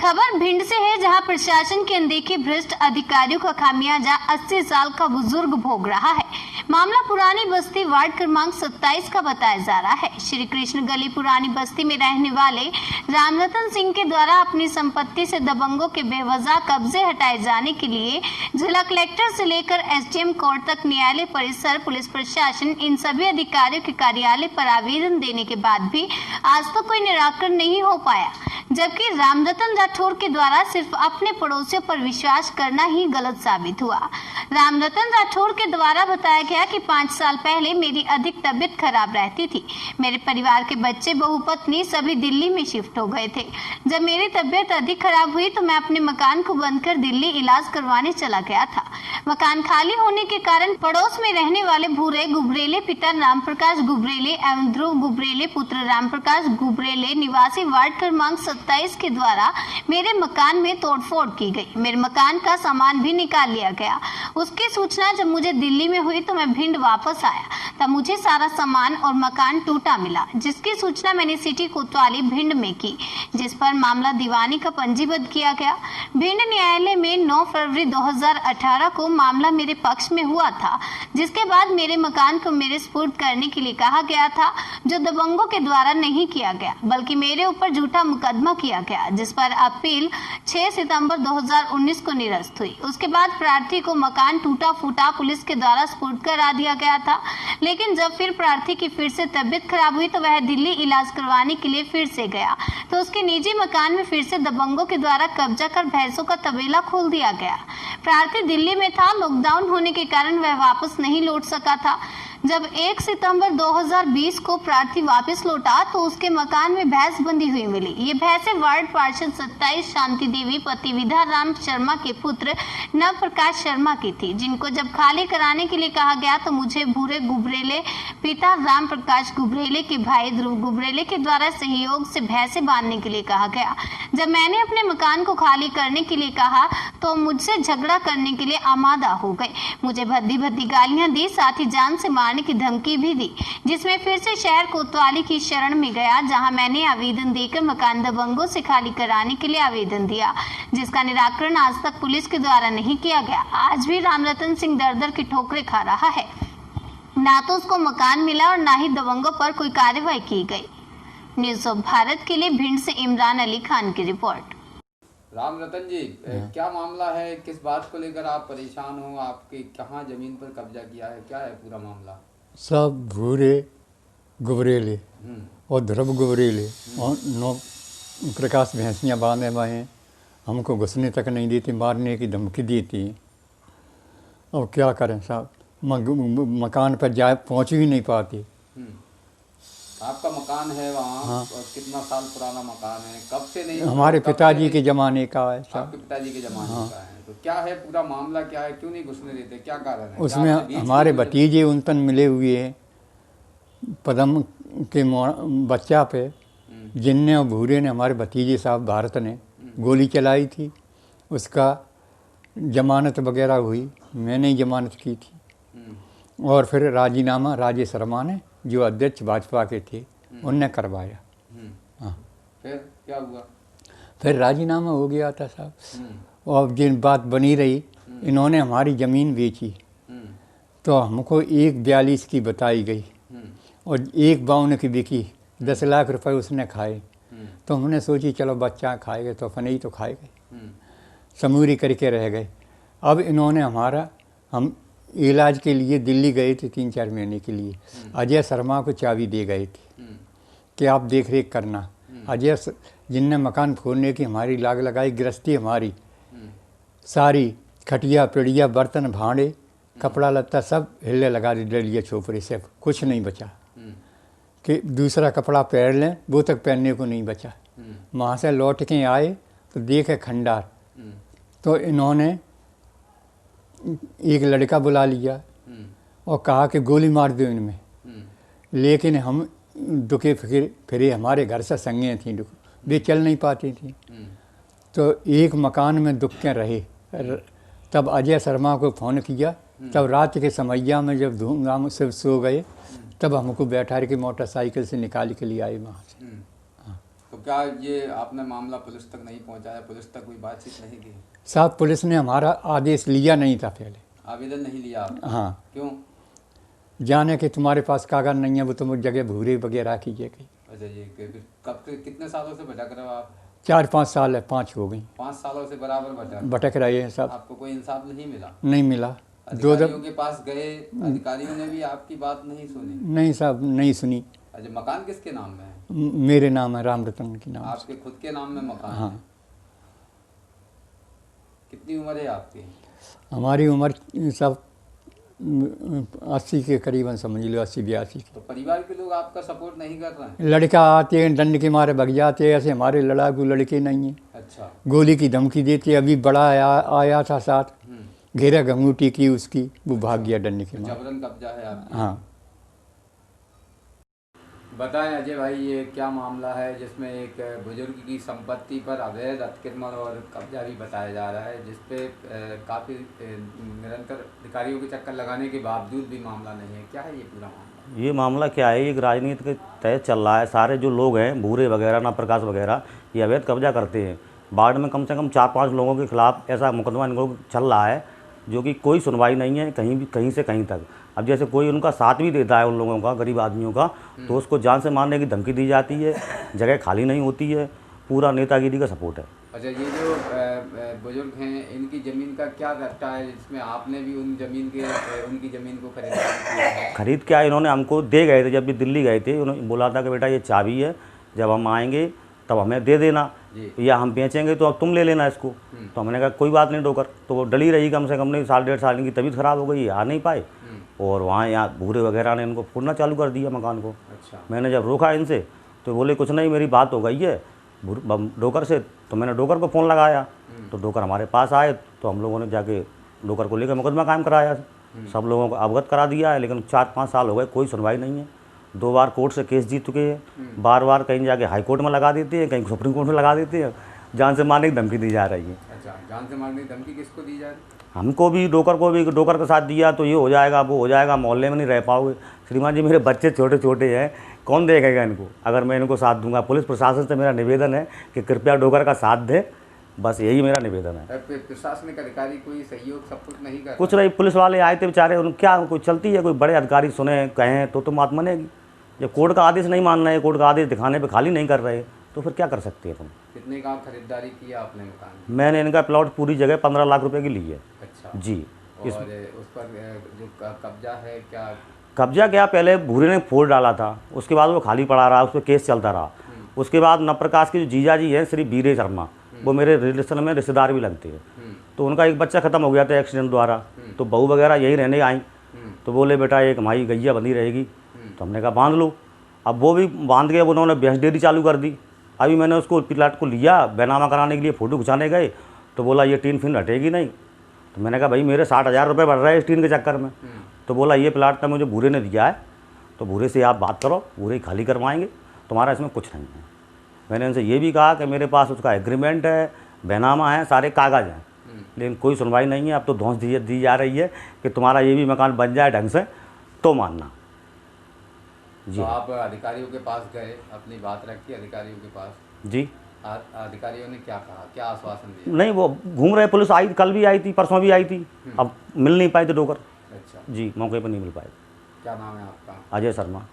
खबर भिंड से है, जहां प्रशासन के अनदेखे भ्रष्ट अधिकारियों का खामियाजा 80 साल का बुजुर्ग भोग रहा है। मामला पुरानी बस्ती वार्ड क्रमांक 27 का बताया जा रहा है। श्री कृष्ण गली पुरानी बस्ती में रहने वाले रामरतन सिंह के द्वारा अपनी संपत्ति से दबंगों के बेवजह कब्जे हटाए जाने के लिए जिला कलेक्टर से लेकर एसडीएम कोर्ट तक न्यायालय परिसर, पुलिस प्रशासन, इन सभी अधिकारियों के कार्यालय पर आवेदन देने के बाद भी आज तक कोई निराकरण नहीं हो पाया। जबकि रामरतन राठौर के द्वारा सिर्फ अपने पड़ोसियों पर विश्वास करना ही गलत साबित हुआ। रामरतन राठौर के द्वारा बताया गया कि 5 साल पहले मेरी अधिक तबीयत खराब रहती थी। मेरे परिवार के बच्चे, बहू, पत्नी सभी दिल्ली में शिफ्ट हो गए थे। जब मेरी तबीयत अधिक खराब हुई तो मैं अपने मकान को बंद कर दिल्ली इलाज करवाने चला गया था। मकान खाली होने के कारण पड़ोस में रहने वाले भूरे गुबरेले पिता राम प्रकाश गुबरेले एवं ध्रुव गुबरेले पुत्र राम प्रकाश गुबरेले निवासी वार्ड क्रमांक 27 के द्वारा मेरे मकान में तोड़फोड़ की गई। मेरे मकान का सामान भी निकाल लिया गया। उसकी सूचना जब मुझे दिल्ली में हुई तो मैं भिंड वापस आया, तब मुझे सारा सामान और मकान टूटा मिला, जिसकी सूचना मैंने सिटी कोतवाली भिंड में की, जिस पर मामला दीवानी का पंजीबद्ध किया गया। भिंड न्यायालय में 9 फरवरी 2018 को मामला मेरे पक्ष में हुआ था, जिसके बाद मेरे मकान को मेरे सुपुर्द करने के लिए कहा गया था, जो दबंगों के द्वारा नहीं किया गया बल्कि मेरे ऊपर झूठा मुकदमा किया गया, जिस पर अपील 6 सितंबर 2019 को निरस्त हुई। उसके बाद प्रार्थी को मकान टूटा फूटा पुलिस के द्वारा सुपुर्द करा दिया गया था। लेकिन जब फिर प्रार्थी की फिर से तबीयत खराब हुई तो वह दिल्ली इलाज करवाने के लिए फिर से गया, तो उसके निजी मकान में फिर से दबंगों के द्वारा कब्जा कर भैंसों का तबेला खोल दिया गया। प्रार्थी दिल्ली में था, लॉकडाउन होने के कारण वह वापस नहीं लौट सका था। जब 1 सितंबर 2020 को प्रार्थी वापस लौटा तो उसके मकान में भैंस बंधी हुई मिली। ये भैंसें वार्ड पार्षद 27 शांति देवी पति विधा राम शर्मा के पुत्र नव प्रकाश शर्मा की थी, जिनको जब खाली कराने के लिए कहा गया तो मुझे भूरे गुबरेले पिता राम प्रकाश गुबरेले के भाई ध्रुव गुबरेले के द्वारा सहयोग से भैंसें बांधने के लिए कहा गया। जब मैंने अपने मकान को खाली करने के लिए कहा तो मुझसे झगड़ा करने के लिए आमादा हो गए। मुझे भद्दी भद्दी गालियां दी, साथ ही जान से मारने की धमकी भी दी, जिसमें फिर से शहर कोतवाली की शरण में गया, जहां मैंने आवेदन देकर मकान दबंगों से खाली कराने के लिए आवेदन दिया, जिसका निराकरण आज तक पुलिस के द्वारा नहीं किया गया। आज भी रामरतन सिंह दर-दर की ठोकरें खा रहा है। ना तो उसको मकान मिला और ना ही दबंगों पर कोई कार्रवाई की गई। न्यूज़ ऑफ भारत के लिए भिंड से इमरान अली खान की रिपोर्ट। रामरतन जी, क्या मामला है? किस बात को लेकर आप परेशान हो? आपके कहाँ जमीन पर कब्जा किया है? क्या है पूरा मामला? सब भूरे गुबरेले और ध्रुव गुबरेले और 9 प्रकाश भैंसियाँ बांधे हुए हैं। हमको घुसने तक नहीं देती, मारने की धमकी दी थी। और क्या करें साहब, मकान पर जाए पहुँच ही नहीं पाती। आपका मकान है वहाँ? हाँ। कितना साल पुराना मकान है? कब से नहीं? हमारे पिताजी के ज़माने का है साहब। आपके पिताजी के ज़माने हाँ। का है। तो क्या है पूरा मामला, क्या है? क्यों नहीं घुसने देते? क्या कारण है? उसमें हमारे भतीजे उनतन मिले हुए हैं पदम के बच्चा पे, जिनने और भूरे ने, हमारे भतीजे साहब भारत ने गोली चलाई थी। उसका जमानत वगैरह हुई, मैंने ही जमानत की थी। और फिर राजीनामा राजेश शर्मा ने, जो अध्यक्ष भाजपा के थे, उनने करवाया। हाँ, फिर क्या हुआ? फिर राजीनामा हो गया था साहब। और जिन बात बनी रही, इन्होंने हमारी ज़मीन बेची तो हमको 142 की बताई गई और 152 की बिकी। 10 लाख रुपए उसने खाए। तो हमने सोची चलो बच्चा खाएगा तो अपने ही तो खाएगा, समूरी करके रह गए। अब इन्होंने हम इलाज के लिए दिल्ली गए थे 3-4 महीने के लिए। अजय शर्मा को चाबी दे गए थे कि आप देख रेख करना। अजय जिनने मकान फोड़ने की हमारी लाग लगाई, गृहस्थी हमारी सारी खटिया पिड़िया बर्तन भांडे कपड़ा लत्ता सब हिले लगा दी, डलिया छोपरे से कुछ नहीं बचा कि दूसरा कपड़ा पहन लें, वो तक पहनने को नहीं बचा। वहाँ से लौट के आए तो देखे खंडार। तो इन्होंने एक लड़का बुला लिया और कहा कि गोली मार दो इनमें। लेकिन हम दुखे फिरे, हमारे घर से संगें थी, वे चल नहीं पाती थी। तो एक मकान में दुख के रहे। तब अजय शर्मा को फ़ोन किया, तब रात के समैया में जब धूमधाम से सो गए, तब हमको बैठा के मोटरसाइकिल से निकाल के लिए आए वहाँ से। तो क्या ये आपने मामला पुलिस तक नहीं पहुंचाया, पुलिस तक कोई बातचीत नहीं की? साहब पुलिस ने हमारा आदेश लिया नहीं था पहले। आवेदन नहीं लिया आपने? हाँ, क्यों? जाने कि तुम्हारे पास कागज नहीं है, वो तुम उस जगह भूरे वगैरह कीजिएगा। अच्छा, ये कितने सालों से भटक रहे हो आप? 4-5 साल है, 5 हो गई 5 सालों से बराबर भटक रहे हैं साहब। आपको कोई इंसाफ नहीं मिला? नहीं मिला। 2 अधिकारियों के पास गए, अधिकारियों ने भी आपकी बात नहीं सुनी? नहीं साहब, नहीं सुनी। अच्छा, मकान किसके नाम में है? मेरे नाम है, राम रतन के नाम से। आपके खुद के नाम में मकान हाँ। है? कितनी उम्र है आपकी? हमारी उम्र सब 80 के करीबन समझ लो, 80-82 की। तो परिवार के लोग आपका सपोर्ट नहीं कर रहे हैं? लड़का आते हैं डंड के मारे भग जाते हैं, ऐसे हमारे लड़ाकू लड़के नहीं हैं। अच्छा। गोली की धमकी देते। अभी बड़ा आया था साथ, घेरा घंगूटी की उसकी, वो भाग गया डंड के मारे। जबरन कब्जा है आपका? हाँ। बताएं अजय भाई, ये क्या मामला है जिसमें एक बुजुर्ग की संपत्ति पर अवैध अतिक्रमण और कब्जा भी बताया जा रहा है, जिसपे काफ़ी निरंतर अधिकारियों के चक्कर लगाने के बावजूद भी मामला नहीं है? क्या है ये पूरा मामला? ये मामला क्या है, एक राजनीति के तहत चल रहा है। सारे जो लोग हैं, भूरे वगैरह, ना प्रकाश वगैरह, ये अवैध कब्जा करते हैं। वार्ड में कम से कम 4-5 लोगों के खिलाफ ऐसा मुकदमा इनको चल रहा है, जो कि कोई सुनवाई नहीं है कहीं से कहीं तक। अब जैसे कोई उनका साथ भी देता है उन लोगों का, गरीब आदमियों का, तो उसको जान से मारने की धमकी दी जाती है, जगह खाली नहीं होती है। पूरा नेतागिरी का सपोर्ट है। अच्छा, ये जो बुजुर्ग हैं, इनकी ज़मीन का क्या घटता है जिसमें आपने भी उनकी ज़मीन को खरीदा है? खरीद क्या, इन्होंने हमको दे गए थे जब भी दिल्ली गए थे। उन्होंने बोला था कि बेटा ये चाबी है, जब हम आएंगे तब हमें दे देना, या हम बेचेंगे तो अब तुम ले लेना इसको। तो हमने कहा कोई बात नहीं डोकर। तो वो डली रही कम से कम, नहीं 1.5 साल की तबीयत ख़राब हो गई, आ नहीं पाए। और वहाँ यहाँ भूरे वगैरह ने इनको फोड़ना चालू कर दिया मकान को। अच्छा। मैंने जब रोका इनसे तो बोले कुछ नहीं, मेरी बात हो गई है डोकर से। तो मैंने डोकर को फ़ोन लगाया, तो डोकर हमारे पास आए, तो हम लोगों ने जाके डोकर को लेकर मुकदमा कायम कराया। सब लोगों को अवगत करा दिया है, लेकिन 4-5 साल हो गए, कोई सुनवाई नहीं है। 2 बार कोर्ट से केस जीत चुके हैं, बार कहीं जाके हाई कोर्ट में लगा देते हैं, कहीं सुप्रीम कोर्ट में लगा देते हैं। जान से मारने की धमकी दी जा रही है। अच्छा, जान से मारने की धमकी किसको दी जा रही है? हमको भी, डोकर को भी। डोकर के साथ दिया तो ये हो जाएगा, वो हो जाएगा, मोहल्ले में नहीं रह पाओगे। श्रीमान जी, मेरे बच्चे छोटे छोटे हैं, कौन देखेगा इनको अगर मैं इनको साथ दूंगा? पुलिस प्रशासन से मेरा निवेदन है कि कृपया डोकर का साथ दे, बस यही मेरा निवेदन है। प्रशासनिक अधिकारी कोई सहयोग सपोर्ट नहीं कर? कुछ नहीं, पुलिस वाले आए थे बेचारे, उन क्या कोई चलती है, कोई बड़े अधिकारी सुने कहें तो बात मानेगी। जब कोर्ट का आदेश नहीं मान रहे, कोर्ट का आदेश दिखाने पे खाली नहीं कर रहे, तो फिर क्या कर सकते हैं तुम? कितने का खरीदारी किया आपने मकान? मैंने इनका प्लॉट पूरी जगह 15 लाख रुपए की ली है। अच्छा जी। और उस पर जो कब्जा है, क्या कब्जा क्या, पहले भूरे ने फोड़ डाला था, उसके बाद वो खाली पड़ा रहा, उस पर केस चलता रहा। उसके बाद नवप्रकाश के जो जीजा जी हैं, श्री बीरे शर्मा, वो मेरे रिलेशन में रिश्तेदार भी लगते हैं। तो उनका एक बच्चा ख़त्म हो गया था एक्सीडेंट द्वारा, तो बहू वगैरह यही रहने आई। तो बोले बेटा एक हमारी गैया बंधी रहेगी, तो हमने कहा बांध लो। अब वो भी बांध के उन्होंने भैंस डेयरी चालू कर दी। अभी मैंने उसको प्लाट को लिया, बैनामा कराने के लिए फ़ोटो खिंचाने गए, तो बोला ये टीन फिन हटेगी नहीं। तो मैंने कहा भाई मेरे 60,000 रुपये बढ़ रहे हैं इस टीन के चक्कर में। तो बोला ये प्लाट तो मुझे भूरे ने दिया है, तो भूरे से आप बात करो, भूरे ही खाली करवाएंगे, तुम्हारा इसमें कुछ नहीं है। मैंने उनसे ये भी कहा कि मेरे पास उसका एग्रीमेंट है, बैनामा है, सारे कागज़ हैं, लेकिन कोई सुनवाई नहीं है। अब तो धौंस दी जा रही है कि तुम्हारा ये भी मकान बन जाए ढंग से तो मानना। जी। तो आप अधिकारियों के पास गए, अपनी बात रखी अधिकारियों के पास? जी। अधिकारियों ने क्या कहा, क्या आश्वासन दिया? नहीं, वो घूम रहे, पुलिस आई, कल भी आई थी, परसों भी आई थी, अब मिल नहीं पाए थे डोकर। अच्छा जी, मौके पर नहीं मिल पाए। क्या नाम है आपका? अजय शर्मा।